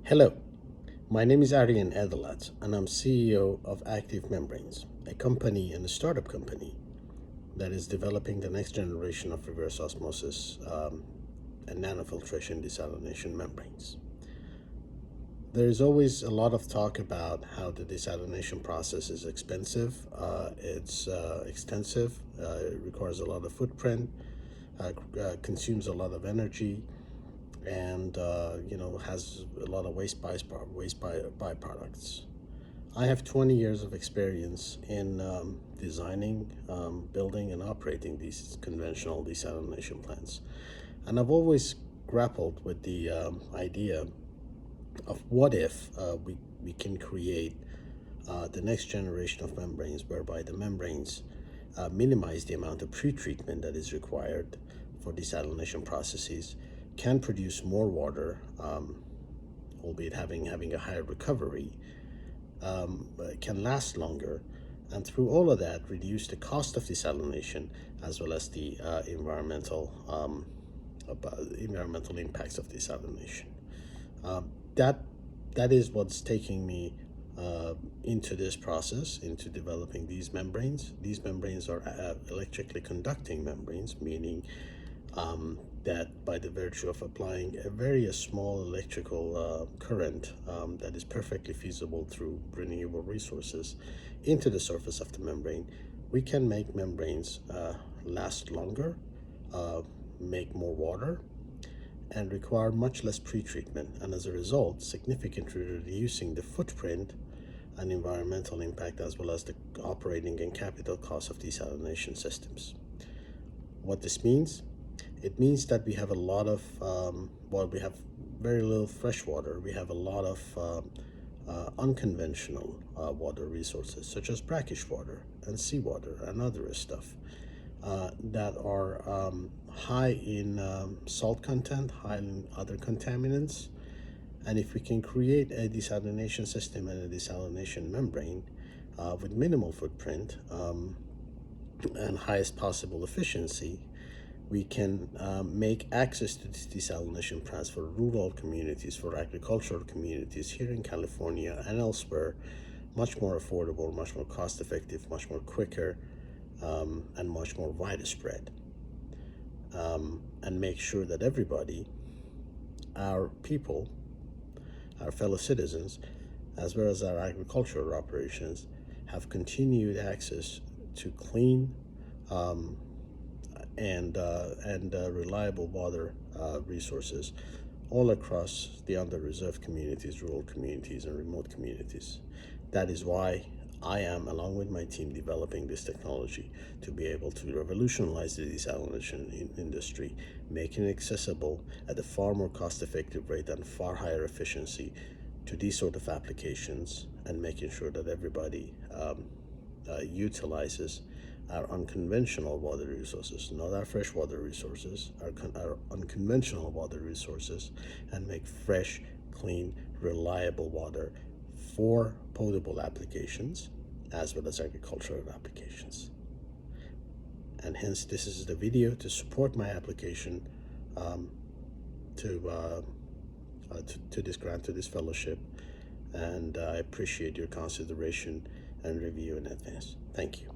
Hello, my name is Aryan Edelat, and I'm CEO of Active Membranes, a company and a startup company that is developing the next generation of reverse osmosis and nanofiltration desalination membranes. There is always a lot of talk about how the desalination process is expensive, it's extensive, it requires a lot of footprint, consumes a lot of energy, and has a lot of byproducts. I have 20 years of experience in designing, building, and operating these conventional desalination plants, and I've always grappled with the idea of what if we can create the next generation of membranes whereby the membranes minimize the amount of pretreatment that is required for desalination processes, can produce more water, albeit having a higher recovery, can last longer, and through all of that reduce the cost of desalination as well as the environmental impacts of desalination. That is what's taking me into this process, into developing these membranes. These membranes are electrically conducting membranes, meaning that by the virtue of applying a very small electrical current that is perfectly feasible through renewable resources into the surface of the membrane, we can make membranes last longer, make more water, and require much less pretreatment, and as a result significantly reducing the footprint and environmental impact as well as the operating and capital costs of desalination systems. What this means? It means that we have a lot of, we have very little fresh water. We have a lot of unconventional water resources, such as brackish water and seawater and other stuff that are high in salt content, high in other contaminants. And if we can create a desalination system and a desalination membrane with minimal footprint and highest possible efficiency, we can make access to these desalination plants for rural communities, for agricultural communities here in California and elsewhere, much more affordable, much more cost effective, much more quicker, and much more widespread. And make sure that everybody, our people, our fellow citizens, as well as our agricultural operations, have continued access to clean and reliable water resources all across the under-reserved communities, rural communities, and remote communities. That is why I am, along with my team, developing this technology to be able to revolutionize the desalination industry, making it accessible at a far more cost-effective rate and far higher efficiency to these sort of applications, and making sure that everybody utilizes our unconventional water resources, not our freshwater resources, our unconventional water resources, and make fresh, clean, reliable water for potable applications as well as agricultural applications. And hence, this is the video to support my application to this grant, to this fellowship, and I appreciate your consideration and review in advance. Thank you.